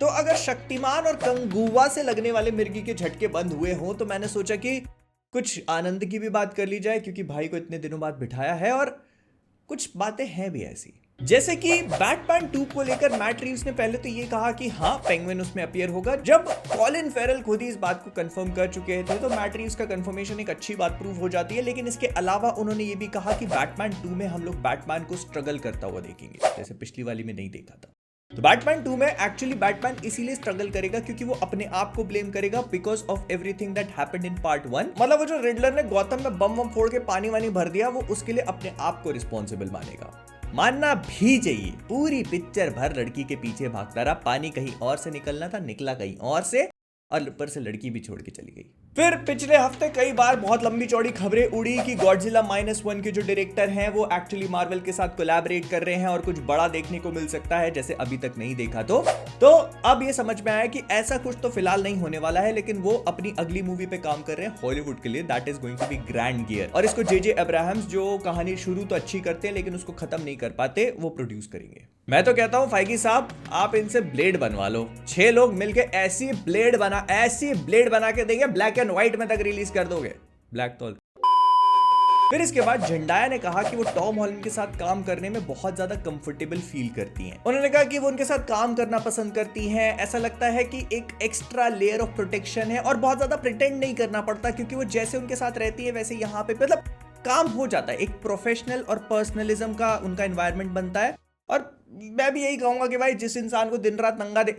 तो अगर शक्तिमान और कंगुवा से लगने वाले मिर्गी के झटके बंद हुए हों तो मैंने सोचा कि कुछ आनंद की भी बात कर ली जाए, क्योंकि भाई को इतने दिनों बाद बिठाया है और कुछ बातें हैं भी ऐसी। जैसे कि बैटमैन 2 को लेकर मैट रीव्स ने पहले तो ये कहा कि हाँ पेंगुइन उसमें अपीयर होगा। जब कॉलिन फेरल खुद ही इस बात को कंफर्म कर चुके थे तो मैट रीव्स का कंफर्मेशन एक अच्छी बात प्रूव हो जाती है। लेकिन इसके अलावा उन्होंने ये भी कहा कि बैटमैन 2 में हम लोग बैटमैन को स्ट्रगल करता हुआ देखेंगे, जैसे पिछली वाली में नहीं देखा था। तो बैटमैन 2 में एक्चुअली बैटमैन इसीलिए स्ट्रगल करेगा क्योंकि वो अपने आप को ब्लेम करेगा because of everything that happened in part 1। मतलब वो जो रिडलर ने गौतम में बम वम फोड़ के पानी वानी भर दिया, वो उसके लिए अपने आप को रिस्पॉन्सिबल मानेगा। मानना भी चाहिए, पूरी पिक्चर भर लड़की के पीछे भागता रहा, पानी कहीं और से निकलना था, निकला कहीं और से, और ऊपर से लड़की भी छोड़ के चली गई। फिर पिछले हफ्ते कई बार बहुत लंबी चौड़ी खबरें उड़ी कि गॉडजिला -1 के जो डायरेक्टर हैं वो एक्चुअली मार्वल के साथ कोलैबोरेट कर रहे हैं और कुछ बड़ा देखने को मिल सकता है, जैसे अभी तक नहीं देखा। तो अब ये समझ में आया कि ऐसा कुछ तो फिलहाल नहीं होने वाला है, लेकिन वो अपनी अगली मूवी पे काम कर रहे हैं हॉलीवुड के लिए, that is going to be grand gear. और इसको जे अब्राहम्स, जो कहानी शुरू तो अच्छी करते हैं लेकिन उसको खत्म नहीं कर पाते, वो प्रोड्यूस करेंगे। मैं तो कहता हूं फाइगी साहब, आप इनसे ब्लेड बनवा लो, 6 लोग मिलके ऐसी ब्लेड बना के देंगे, ब्लैक एंड व्हाइट में तक रिलीज कर दोगे। ब्लैक तो फिर इसके बाद झंडाया ने कहा कि वो टॉम हॉलैंड के साथ काम करने में बहुत ज्यादा कंफर्टेबल फील करती हैं। उन्होंने कहा कि वो उनके साथ काम करना पसंद करती हैं, ऐसा लगता है कि एक एक्स्ट्रा लेयर ऑफ प्रोटेक्शन है और बहुत ज्यादा प्रिटेंड नहीं करना पड़ता, क्योंकि वो जैसे उनके साथ रहती है वैसे यहाँ पे मतलब काम हो जाता है। एक प्रोफेशनल और पर्सनलिज्म का उनका एनवायरनमेंट बनता है। और मैं भी यही कहूंगा कि भाई जिस इंसान को दिन रात नंगा दे,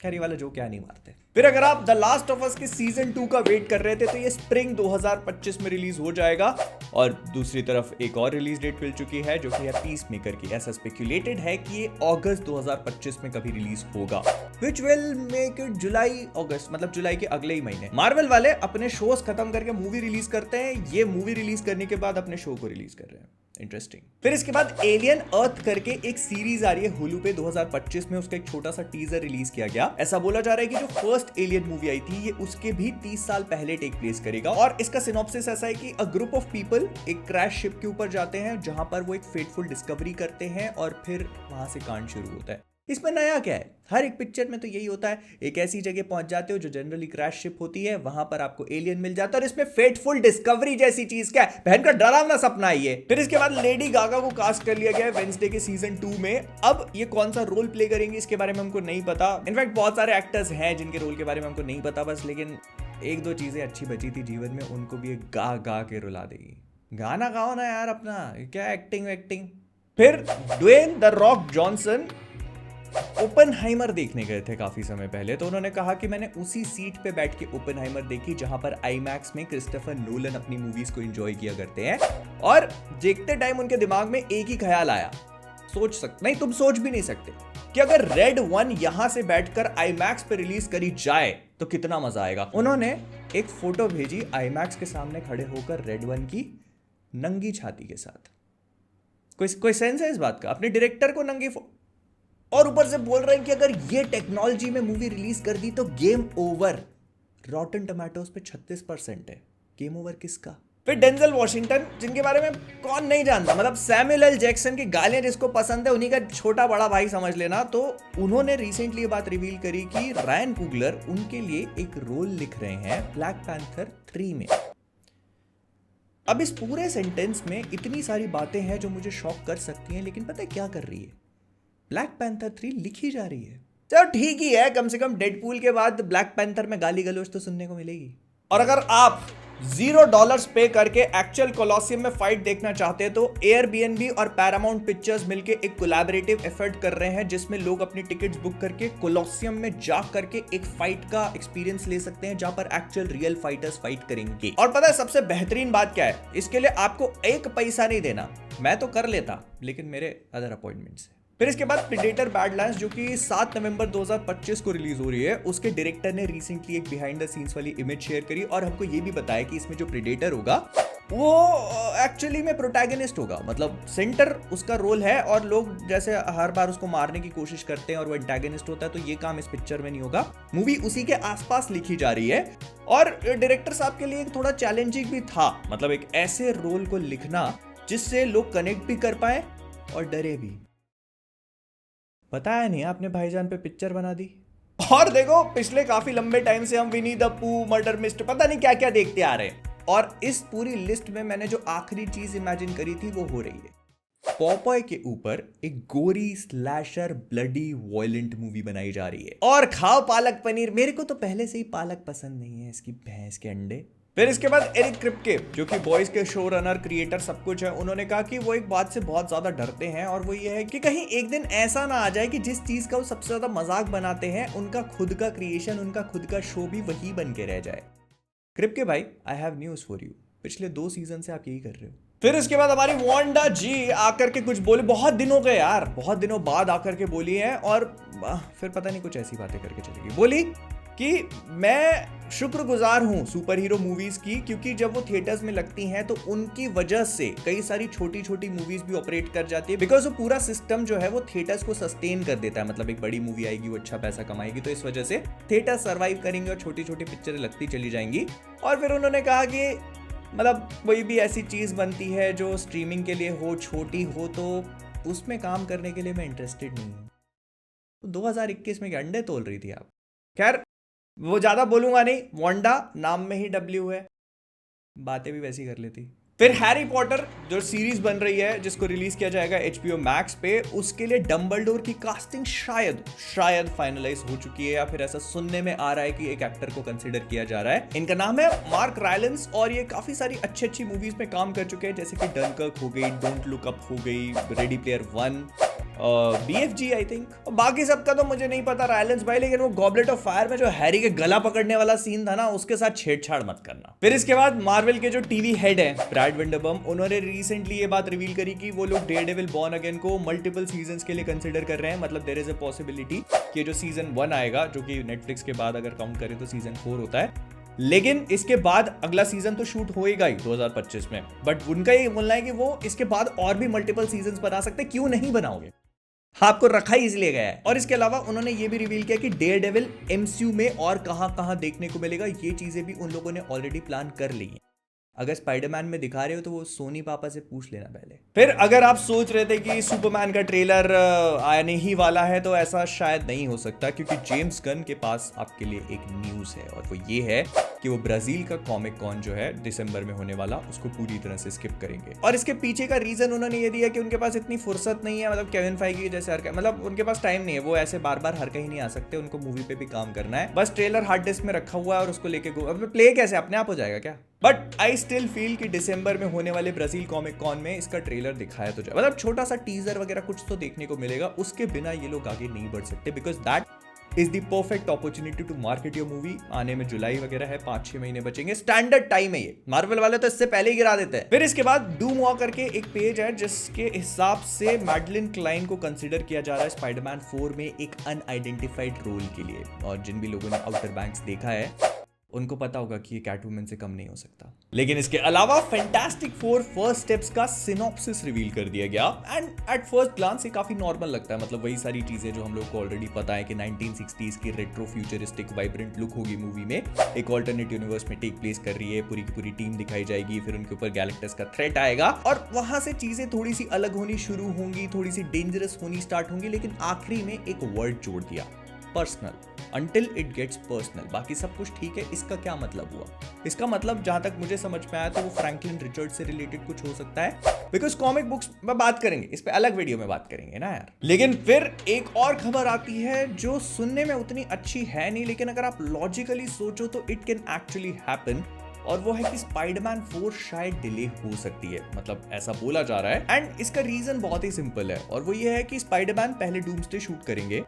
खैरी वाला जो क्या नहीं मारते। फिर अगर आप द लास्ट ऑफ अस के सीजन 2 का वेट कर रहे थे तो ये स्प्रिंग 2025 में रिलीज हो जाएगा। और दूसरी तरफ एक और रिलीज डेट मिल चुकी है जो कि है पीस मेकर की। ऐसा स्पेक्यूलेटेड है कि ये अगस्त 2025 में कभी रिलीज होगा, विच विल मेक इट जुलाई अगस्त, मतलब जुलाई के अगले ही महीने। मार्वल वाले अपने शोज खत्म करके मूवी रिलीज करते हैं, ये मूवी रिलीज करने के बाद अपने शो को रिलीज कर रहे हैं। इंटरेस्टिंग। फिर इसके बाद एलियन अर्थ करके एक सीरीज आ रही है हुलू पे 2025 में, उसका एक छोटा सा टीजर रिलीज किया गया। ऐसा बोला जा रहा है कि जो फर्स्ट एलियन मूवी आई थी ये उसके भी 30 साल पहले टेक प्लेस करेगा। और इसका सिनॉप्सिस ऐसा है कि अ ग्रुप ऑफ पीपल एक क्रैश शिप के ऊपर जाते हैं जहां पर वो एक फेटफुल डिस्कवरी करते हैं और फिर वहां से कांड शुरू होता है। इसमें नया क्या है? हर एक पिक्चर में तो यही होता है, एक ऐसी जगह पहुंच जाते हो जो जनरली क्रैश शिप होती है, वहां पर आपको एलियन मिल जाता है। और इसमें फेटफुल डिस्कवरी जैसी चीज क्या है? भयंकर डरावना सपना है ये। फिर इसके बाद लेडी गागा को कास्ट कर लिया गया है वेंसडे के सीजन 2 में। अब ये कौन सा रोल प्ले करेंगे इसके बारे में हमको नहीं पता। इनफैक्ट बहुत सारे एक्टर्स हैं जिनके रोल के बारे में हमको नहीं पता बस, लेकिन एक दो चीजें अच्छी बची थी जीवन में, उनको भी गा गा के रुला देगी। गाना गाओ ना यार अपना, क्या एक्टिंग। फिर Dwayne the Rock Johnson Oppenheimer देखने गए थे काफी समय पहले, तो उन्होंने कहा कि मैंने उसी सीट पे बैठ के ओपनहाइमर देखी जहां पर आईमैक्स में क्रिस्टोफर नोलन अपनी मूवीज को एंजॉय किया करते हैं। और देखते टाइम उनके दिमाग में एक ही ख्याल आया, तुम सोच भी नहीं सकते कि अगर रेड 1 यहां से बैठकर आईमैक्स पे रिलीज करी जाए तो कितना मजा आएगा। उन्होंने एक फोटो भेजी आईमैक्स के सामने खड़े होकर रेड 1 की नंगी छाती के साथ। कोई सेंस है इस बात का? अपने डायरेक्टर को नंगी और ऊपर से बोल रहे हैं कि अगर ये टेक्नोलॉजी में मूवी रिलीज कर दी तो गेम ओवर। रॉटन टोमेटोज पे 36% है, गेम ओवर किसका? फिर डेंजल वॉशिंगटन, जिनके बारे में कौन नहीं जानता, मतलब सैमुअल एल जैक्सन की गालियां जिसको पसंद है उन्हीं का छोटा बड़ा भाई समझ लेना। तो उन्होंने रिसेंटली ये बात रिवील करी कि रायन कुगलर उनके लिए एक रोल लिख रहे हैं ब्लैक पैंथर 3 में। अब इस पूरे सेंटेंस में इतनी सारी बातें हैं जो मुझे शॉक कर सकती हैं, लेकिन पता है क्या कर रही है? ब्लैक पैंथर 3 लिखी जा रही है। चलो ठीक ही है, कम से कम डेडपूल के बाद ब्लैक पैंथर में गाली गलौज तो सुनने को मिलेगी। और अगर आप $0 पे करके एक्चुअल कोलोसियम में फाइट देखना चाहते हैं तो एयरबीएनबी और पैरामाउंट पिक्चर्स मिलके एक कोलैबोरेटिव एफर्ट कर रहे हैं जिसमें लोग अपनी टिकट्स बुक करके कोलोसियम में जा करके एक फाइट का एक्सपीरियंस ले सकते हैं जहां पर एक्चुअल रियल फाइटर्स फाइट करेंगे। और पता है सबसे बेहतरीन बात क्या है? इसके लिए आपको एक पैसा नहीं देना। मैं तो कर लेता लेकिन मेरे अदर अपॉइंटमेंट से। फिर इसके बाद प्रेडेटर बैडलैंड्स जो कि 7 नवंबर 2025 को रिलीज हो रही है, उसके डायरेक्टर ने रिसेंटली एक बिहाइंड द सीन्स वाली इमेज शेयर करी और हमको ये भी बताया कि इसमें जो प्रेडेटर होगा वो एक्चुअली में प्रोटैगनिस्ट होगा, मतलब सेंटर उसका रोल है। और लोग जैसे हर बार उसको मारने की कोशिश करते हैं और वो एंटागनिस्ट होता है, तो ये काम इस पिक्चर में नहीं होगा। मूवी उसी के आसपास लिखी जा रही है और डायरेक्टर साहब के लिए थोड़ा चैलेंजिंग भी था, मतलब एक ऐसे रोल को लिखना जिससे लोग कनेक्ट भी कर पाए और डरे भी। बताया नहीं आपने भाईजान पे पिक्चर बना दी। और देखो पिछले काफी लंबे टाइम से हम विनी द पू, मर्डर मिस्टर, पता नहीं क्या क्या देखते आ रहे हैं, और इस पूरी लिस्ट में मैंने जो आखिरी चीज इमेजिन करी थी वो हो रही है। पॉपॉय के ऊपर एक गोरी स्लैशर ब्लडी वॉयलेंट मूवी बनाई जा रही है, और खाओ पालक पनीर। मेरे को तो पहले से ही पालक पसंद नहीं है, इसकी भैंस के अंडे। फिर इसके बाद एरिक क्रिप्के, जो कि बॉयज के शो रनर, क्रिएटर, सब कुछ है, उन्होंने कहा कि वो एक बात से बहुत ज्यादा डरते हैं, और वो ये है कि कहीं एक दिन ऐसा ना आ जाए कि जिस चीज का वो सबसे ज्यादा मजाक बनाते हैं, उनका खुद का क्रिएशन, उनका खुद का शो भी वही बन के रह जाए। क्रिप्के भाई, I have news for you, पिछले 2 सीजन से आप यही कर रहे हो। फिर इसके बाद हमारी वांडा जी आकर के कुछ बोले, बहुत दिन हो गए यार, बहुत दिनों बाद आकर के बोली है, और फिर पता नहीं कुछ ऐसी बातें करके चलेगी। बोली कि मैं शुक्रगुजार हूं सुपर हीरो मूवीज की, क्योंकि जब वो थिएटर्स में लगती हैं तो उनकी वजह से कई सारी छोटी छोटी मूवीज भी ऑपरेट कर जाती है, बिकॉज वो पूरा सिस्टम जो है वो थिएटर्स को सस्टेन कर देता है। मतलब एक बड़ी मूवी आएगी, वो अच्छा पैसा कमाएगी, तो इस वजह से थिएटर सर्वाइव करेंगे और छोटी छोटी पिक्चरें लगती चली जाएंगी। और फिर उन्होंने कहा कि मतलब कोई भी ऐसी चीज बनती है जो स्ट्रीमिंग के लिए हो, छोटी हो, तो उसमें काम करने के लिए मैं इंटरेस्टेड नहीं हूँ। तो 2021 में क्या अंडे तोल रही थी आप? खैर, वो ज्यादा बोलूंगा नहीं, वांडा नाम में ही डब्ल्यू है, बातें भी वैसी कर लेती। फिर हैरी पॉटर जो सीरीज बन रही है, जिसको रिलीज किया जाएगा HBO मैक्स पे, उसके लिए डंबलडोर की कास्टिंग शायद फाइनलाइज हो चुकी है, या फिर ऐसा सुनने में आ रहा है कि एक एक्टर को कंसीडर किया जा रहा है। इनका नाम है मार्क रायलेंस, और ये काफी सारी अच्छी मूवीज में काम कर चुके हैं, जैसे कि डनकर्क हो गई, डोंट लुक अप हो गई, ready player 1, BFG I think, और बाकी सबका तो मुझे नहीं पता रायलेंस भाई, लेकिन वो गॉबलेट ऑफ फायर में जो हैरी के गला पकड़ने वाला सीन था ना, उसके साथ छेड़छाड़ मत करना। फिर इसके बाद मार्वल के जो टीवी हेड है ब्रैड विंडरबम, उन्होंने रिसेंटली ये बात रिवील करी कि वो लोग डेयरडेविल बॉर्न अगेन को मल्टीपल सीजन्स के लिए कंसिडर कर रहे हैं। मतलब देयर इज अ पॉसिबिलिटी कि जो सीजन 1 आएगा, जो कि नेटफ्लिक्स के बाद अगर काउंट करें तो सीजन 4 होता है, लेकिन इसके बाद अगला सीजन तो शूट होएगा ही 2025 में, बट उनका ये बोलना है कि वो इसके बाद और भी मल्टीपल सीजन्स बना सकते हैं। क्यों नहीं बनाओगे? आपको रखा ही इसलिए गया है। और इसके अलावा उन्होंने ये भी रिवील किया कि डेयरडेविल MCU में और कहां देखने को मिलेगा, ये चीजें भी उन लोगों ने ऑलरेडी प्लान कर ली है। अगर स्पाइडरमैन में दिखा रहे हो तो वो सोनी पापा से पूछ लेना पहले। फिर अगर आप सोच रहे थे कि सुपरमैन का ट्रेलर आने ही वाला है, तो ऐसा शायद नहीं हो सकता, क्योंकि जेम्स गन के पास आपके लिए एक न्यूज है, और वो ये है कि वो ब्राजील का कॉमिक कॉन जो है दिसंबर में होने वाला, उसको पूरी तरह से स्किप करेंगे। और इसके पीछे का रीजन उन्होंने ये दिया कि उनके पास इतनी फुर्सत नहीं है, मतलब केविन फाइगी जैसे मतलब उनके पास टाइम नहीं है, वो ऐसे बार बार हर कहीं नहीं आ सकते, उनको मूवी पे भी काम करना है। बस ट्रेलर हार्ड डिस्क में रखा हुआ है और उसको लेके प्ले कैसे अपने आप हो जाएगा क्या? बट आई स्टिल फील कि दिसंबर में होने वाले ब्राजील कॉमिक कॉन में इसका ट्रेलर दिखाया तो जाए, मतलब छोटा सा टीजर वगैरह कुछ तो देखने को मिलेगा। उसके बिना ये लोग आगे नहीं बढ़ सकते, because that is the perfect opportunity to market your movie. आने में जुलाई वगैरह है, 5-6 महीने बचेंगे, स्टैंडर्ड टाइम है ये। मार्वल वाले तो इससे पहले ही गिरा देते हैं। फिर इसके बाद डूम वॉर करके एक पेज है, जिसके हिसाब से मैडलिन क्लाइन को कंसीडर किया जा रहा है स्पाइडरमैन 4 में एक अनआइडेंटिफाइड रोल के लिए। और जिन भी लोगों ने आउटर बैंक्स देखा है उनको पता होगा कि ये कैटवुमन से कम नहीं हो सकता। लेकिन इसके अलावा फैंटास्टिक फोर फर्स्ट स्टेप्स का सिनॉप्सिस रिवील कर दिया गया, एंड एट फर्स्ट ग्लांस ये काफी नॉर्मल लगता है। मतलब वही सारी चीजें जो हम लोग को ऑलरेडी पता है कि 1960s की रेट्रो फ्यूचरिस्टिक वाइब्रेंट लुक होगी मूवी में, एक ऑल्टरनेट यूनिवर्स में टेक प्लेस कर रही है, पूरी की पूरी टीम दिखाई जाएगी, फिर उनके ऊपर गैलेक्टस का थ्रेट आएगा, और वहां से चीजें थोड़ी सी अलग होनी शुरू होंगी, थोड़ी सी डेंजरस होनी स्टार्ट होंगी। लेकिन आखिरी में एक वर्ड जोड़ दिया, personal, until it gets personal। बाकी सब कुछ ठीक है। इसका क्या मतलब हुआ? इसका मतलब जहां तक मुझे समझ में आया तो वो फ्रैंकलिन रिचर्ड से रिलेटेड कुछ हो सकता है, बिकॉज कॉमिक बुक्स में बात करेंगे, इस पे अलग वीडियो में बात करेंगे ना यार। लेकिन फिर एक और खबर आती है जो सुनने में उतनी अच्छी है नहीं, लेकिन अगर आप लॉजिकली सोचो तो इट कैन एक्चुअली हैपन, और वो है कि स्पाइडरमैन 4 शायद डिले हो सकती है, मतलब ऐसा बोला जा रहा है। एंड इसका रीजन बहुत ही सिंपल है, और वो ये है कि स्पाइडरमैन पहले डूम्सडे शूट करेंगे,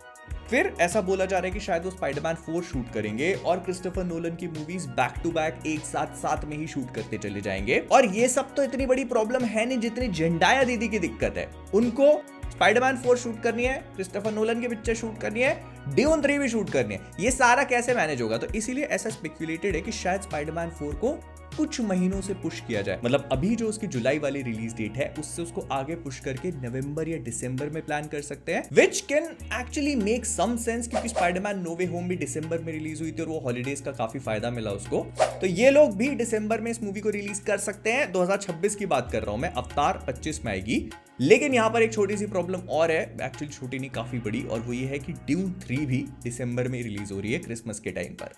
फिर ऐसा बोला जा रहा है कि शायद वो स्पाइडरमैन 4 शूट करेंगे, और क्रिस्टोफर नोलन की मूवीज बैक टू बैक एक साथ में ही शूट करते चले जाएंगे। और ये सब तो इतनी बड़ी प्रॉब्लम है नहीं जितनी जेंडाया दीदी की दिक्कत है। उनको स्पाइडरमैन 4 शूट करनी है, क्रिस्टोफर नोलन की पिक्चर शूट करनी है, ड्यून 3 भी शूट करनी है, ये सारा कैसे मैनेज होगा? तो इसीलिए ऐसा स्पेक्युलेटेड है कि शायद स्पाइडरमैन 4 को कुछ महीनों से पुश किया जाए, मतलब अभी जो उसकी जुलाई वाली रिलीज डेट है उससे उसको आगे पुश करके नवंबर या दिसंबर में प्लान कर सकते हैं, which can actually make some sense, क्योंकि स्पाइडरमैन नो वे होम भी दिसंबर में रिलीज हुई थी और वो हॉलीडेज का काफी फायदा मिला उसको। तो ये लोग भी दिसंबर में इस मूवी को रिलीज कर सकते हैं। 2026 की बात कर रहा हूं मैं, अवतार 25 में आएगी। लेकिन यहां पर एक छोटी सी प्रॉब्लम और है, एक्चुअली छोटी नहीं काफी बड़ी, और वो ये है कि ड्यून 3 भी दिसंबर में रिलीज हो रही है क्रिसमस के टाइम पर।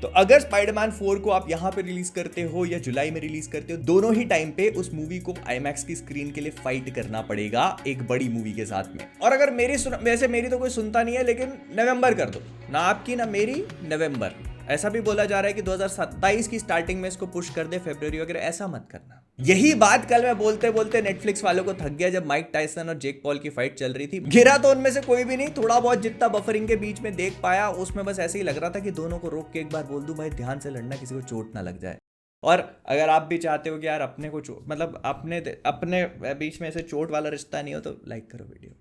तो अगर स्पाइडरमैन 4 को आप यहां पे रिलीज करते हो या जुलाई में रिलीज करते हो, दोनों ही टाइम पे उस मूवी को आईमैक्स की स्क्रीन के लिए फाइट करना पड़ेगा एक बड़ी मूवी के साथ में। और अगर वैसे मेरी तो कोई सुनता नहीं है, लेकिन नवंबर कर दो ना, आपकी ना मेरी, नवंबर। ऐसा भी बोला जा रहा है कि 2027 की स्टार्टिंग में इसको पुश कर दे, फरवरी वगैरह, ऐसा मत करना। यही बात कल मैं बोलते बोलते नेटफ्लिक्स वालों को थक गया, जब माइक टायसन और जेक पॉल की फाइट चल रही थी। गिरा तो उनमें से कोई भी नहीं, थोड़ा बहुत जितना बफरिंग के बीच में देख पाया उसमें बस ऐसे ही लग रहा था कि दोनों को रोक के एक बार बोल दूं भाई ध्यान से लड़ना, किसी को चोट ना लग जाए। और अगर आप भी चाहते हो कि यार अपने को चोट, मतलब अपने बीच में ऐसे चोट वाला रिश्ता नहीं हो, तो लाइक करो वीडियो।